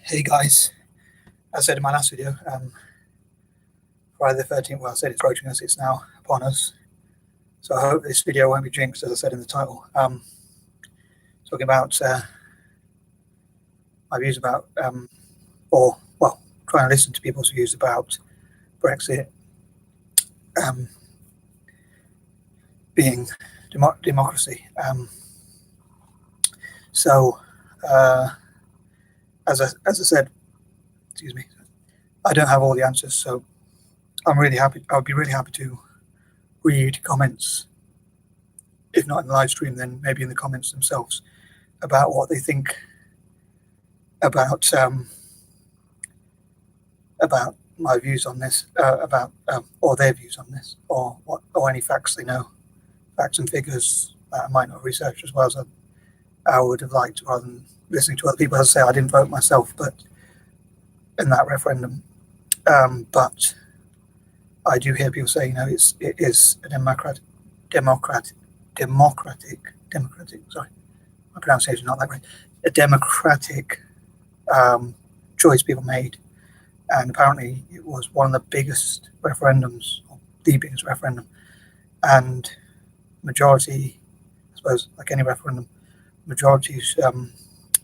Hey guys, as I said in my last video, Friday the 13th, well, I said it's approaching us, it's now upon us. So I hope this video won't be jinxed, as I said in the title. Talking about my views about, trying to listen to people's views about Brexit being democracy. As I said, excuse me, I don't have all the answers, so I'm really happy. I would be really happy to read comments, if not in the live stream, then maybe in the comments themselves, about what they think about my views on this, or their views on this, or any facts they know, facts and figures that I might not research as well as I would have liked, rather than listening to other people. As I say, I didn't vote myself, but in that referendum, but I do hear people say, it is a democratic. Sorry, my pronunciation is not that great. A democratic choice people made, and apparently it was one of the biggest referendums, or the biggest referendum, and majority, I suppose, like any referendum, majority's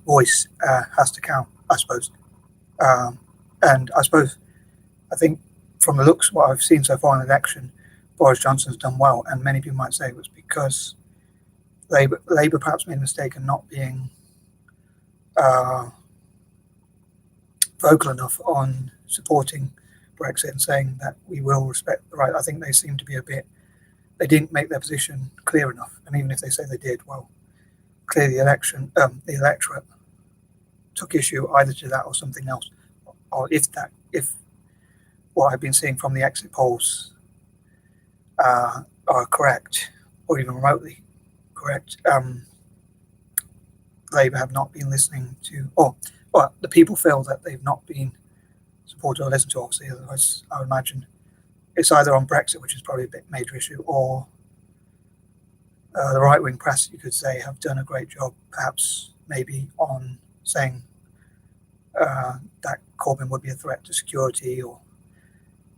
voice has to count, I suppose. And I think from the looks, what I've seen so far in the election, Boris Johnson's done well, and many people might say it was because Labour perhaps made a mistake in not being vocal enough on supporting Brexit and saying that we will respect the right. I think they seem to be they didn't make their position clear enough, and even if they say they did, well, clearly the electorate took issue either to that or something else, or if what I've been seeing from the exit polls are correct, or even remotely correct, Labour have not been listening to, or the people feel that they've not been supported or listened to, obviously. Otherwise, I would imagine it's either on Brexit, which is probably a bit major issue, or the right-wing press, you could say, have done a great job, perhaps maybe on saying that Corbyn would be a threat to security or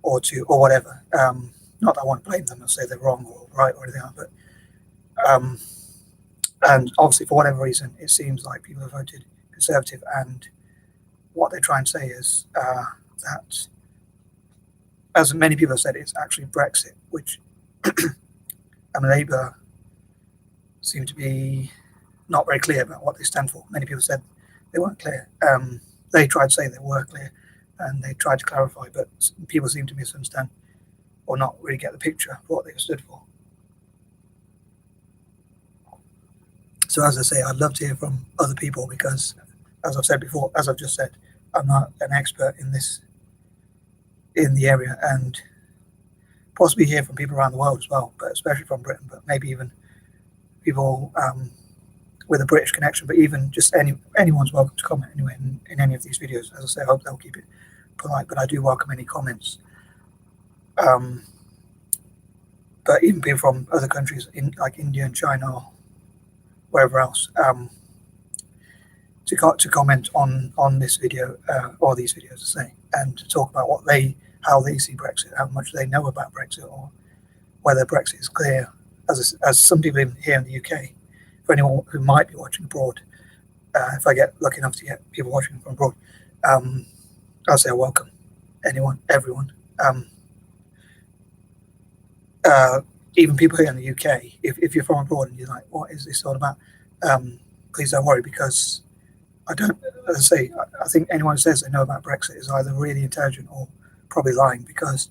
whatever. Not that I want to blame them and say they're wrong or right or anything like that, but and obviously for whatever reason, it seems like people have voted Conservative, and what they try and say is that, as many people have said, it's actually Brexit, which Labour seem to be not very clear about what they stand for. Many people said they weren't clear. They tried to say they were clear, and they tried to clarify, but people seem to misunderstand or not really get the picture of what they stood for. So as I say, I'd love to hear from other people because, as I've said before, as I've just said, I'm not an expert in the area, and possibly hear from people around the world as well, but especially from Britain, but maybe even people with a British connection, but even just anyone's welcome to comment anyway in any of these videos. As I say, I hope they'll keep it polite, but I do welcome any comments. But even people from other countries, like India and China or wherever else, to comment on this video or these videos, to say, and to talk about how they see Brexit, how much they know about Brexit, or whether Brexit is clear. As some people even here in the UK, for anyone who might be watching abroad, if I get lucky enough to get people watching from abroad, I'll say I welcome anyone, everyone. Even people here in the UK, if you're from abroad and you're like, what is this all about? Please don't worry, because I don't, as I say, I think anyone who says they know about Brexit is either really intelligent or probably lying, because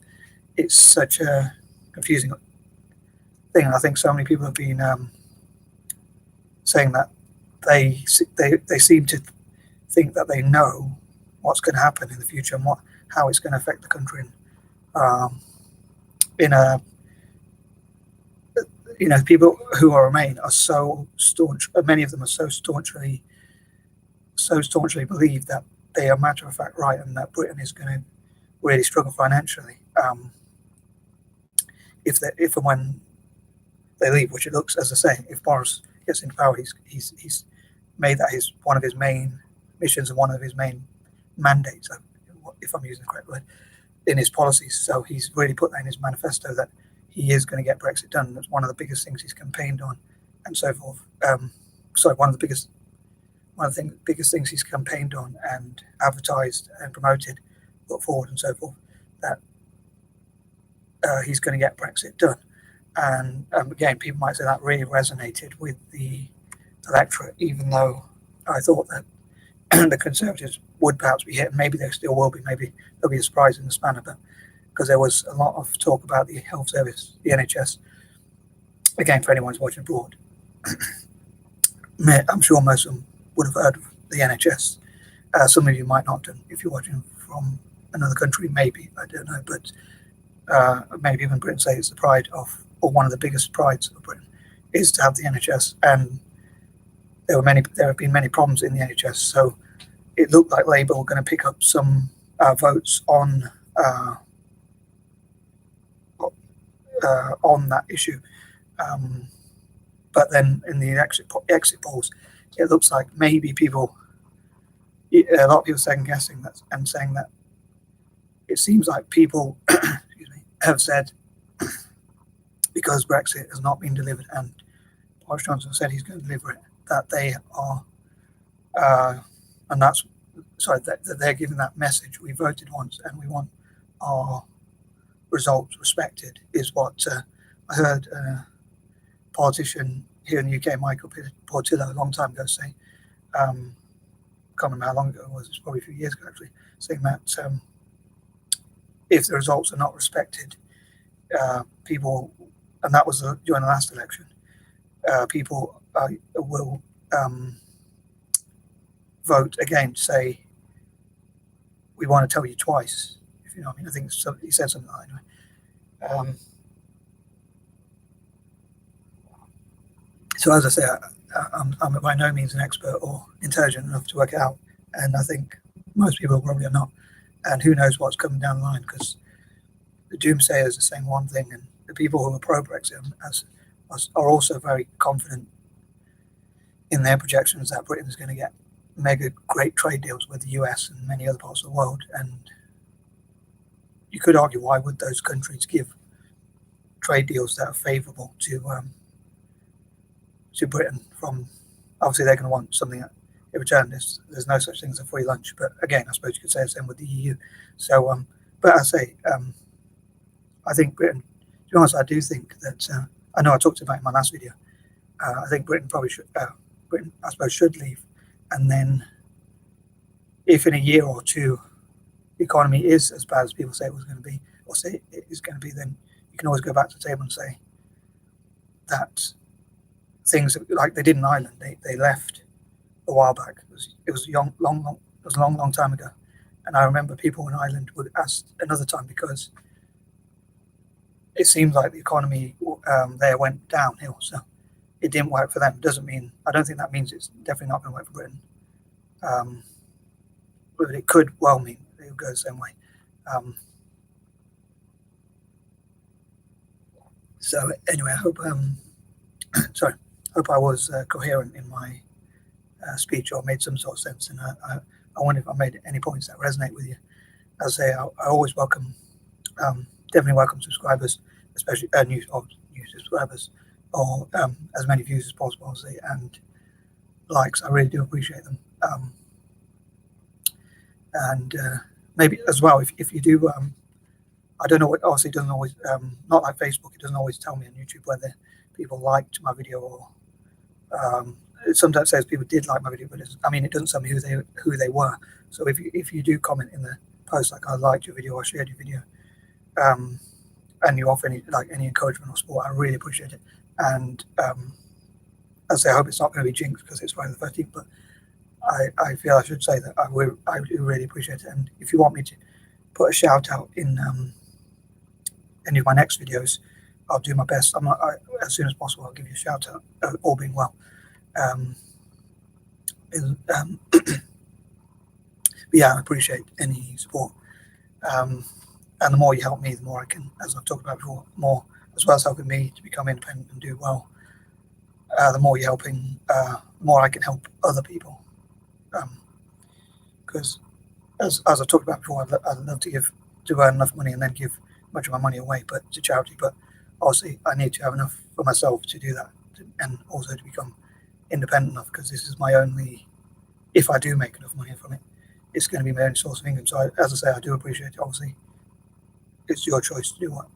it's such a confusing thing. And I think so many people have been saying that they seem to think that they know what's going to happen in the future and how it's going to affect the country. People who are Remain are so staunch. Many of them are so staunchly believe that they are matter of fact right, and that Britain is going to really struggle financially if and when they leave. Which it looks, as I say, if Boris gets into power, he's made that one of his main missions and one of his main mandates, if I'm using the correct word, in his policies. So he's really put that in his manifesto that he is going to get Brexit done. That's one of the biggest things he's campaigned on, and so forth. One of the biggest things he's campaigned on and advertised and promoted, put forward, and so forth. That he's going to get Brexit done. And again, people might say that really resonated with the electorate, even though I thought that the Conservatives would perhaps be hit, and maybe they still will be. Maybe there'll be a surprise in the spanner, but because there was a lot of talk about the health service, the NHS. Again, for anyone who's watching abroad, I'm sure most of them would have heard of the NHS. Some of you might not have done if you're watching from another country, maybe, I don't know, but many people in Britain say it's the pride of, or one of the biggest prides of Britain, is to have the NHS, and there have been many problems in the NHS, so it looked like Labour were going to pick up some votes on that issue, but then in the exit polls, it looks like maybe a lot of people second guessing that and saying that it seems like people have said, because Brexit has not been delivered and Boris Johnson said he's going to deliver it, that they are, that they're giving that message. We voted once and we want our results respected, is what I heard a politician here in the UK, Michael Portillo, a long time ago say, can't remember how long ago it was, it's probably a few years ago actually, saying that if the results are not respected, people, and that was during the last election, people will vote again, say, we want to tell you twice, if you know what I mean. I think he said something like that anyway. So as I say, I'm by no means an expert or intelligent enough to work it out, and I think most people probably are not. And who knows what's coming down the line, because the doomsayers are saying one thing, and the people who are pro-Brexit are also very confident in their projections that Britain is going to get mega great trade deals with the US and many other parts of the world. And you could argue, why would those countries give trade deals that are favourable to Britain? From obviously they're going to want something in return. There's no such thing as a free lunch, but again, I suppose you could say the same with the EU. So, but I say, I think Britain, to be honest, I do think that, I know I talked about it in my last video, I think Britain I suppose should leave, and then if in a year or two the economy is as bad as people say it was going to be, or say it is going to be, then you can always go back to the table and say that things like they did in Ireland, they left a while back. It was a long time ago, and I remember people in Ireland would ask another time because it seems like the economy there went downhill, so it didn't work for them. I don't think that means it's definitely not going to work for Britain. But it could well mean it would go the same way. So anyway, I hope I was coherent in my speech, or made some sort of sense. And I wonder if I made any points that resonate with you. As I say, I always definitely welcome subscribers, especially new subscribers, or as many views as possible, obviously, and likes. I really do appreciate them. And maybe as well, if you do, I don't know what, obviously it doesn't always, not like Facebook, it doesn't always tell me on YouTube whether people liked my video, or it sometimes says people did like my video, but it doesn't tell me who they were. So if you do comment in the post, like I liked your video, or shared your video, and you offer any encouragement or support, I really appreciate it. And as I say, I hope it's not going to be jinxed because it's Friday the 13th, but I feel I should say that I do really appreciate it. And if you want me to put a shout out in any of my next videos, I'll do my best. As soon as possible, I'll give you a shout out, all being well. But yeah, I appreciate any support. And the more you help me, the more I can, as I've talked about before, more as well as helping me to become independent and do well. The more you're helping, the more I can help other people. Because as I've talked about before, I'd love to earn enough money and then give much of my money away, but to charity. But obviously, I need to have enough for myself to do that, and also to become independent enough, because this is my only. If I do make enough money from it, it's going to be my only source of income. So, as I say, I do appreciate it. Obviously, it's your choice to do what.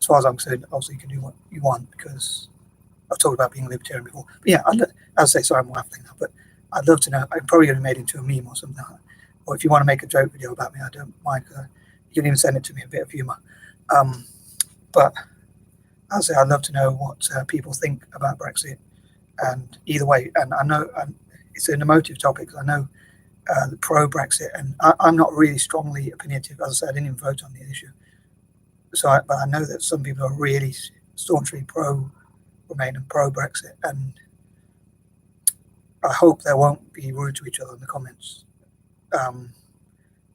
As far as I'm concerned, obviously, you can do what you want, because I've talked about being a libertarian before. But yeah, as I say, sorry, I'm waffling now, but I'd love to know. I'm probably going to be made into a meme or something like that. Or if you want to make a joke video about me, I don't mind. You can even send it to me, a bit of humour. But as I say, I'd love to know what people think about Brexit. And either way, and I know it's an emotive topic, because I know pro-Brexit, and I'm not really strongly opinionative. As I said, I didn't even vote on the issue. But I know that some people are really staunchly pro-Remain and pro-Brexit, and I hope they won't be rude to each other in the comments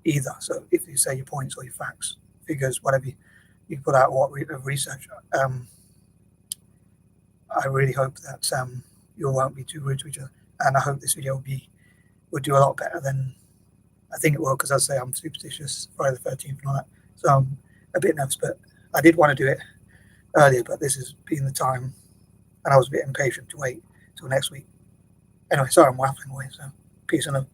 either. So if you say your points or your facts, figures, whatever you put out, what research, I really hope that you won't be too rude to each other, and I hope this video would do a lot better than I think it will, because as I say, I'm superstitious, Friday the 13th and all that, so I'm a bit nervous. But I did want to do it earlier, but this has been the time, and I was a bit impatient to wait till next week. Anyway, sorry I'm waffling away, so peace and love.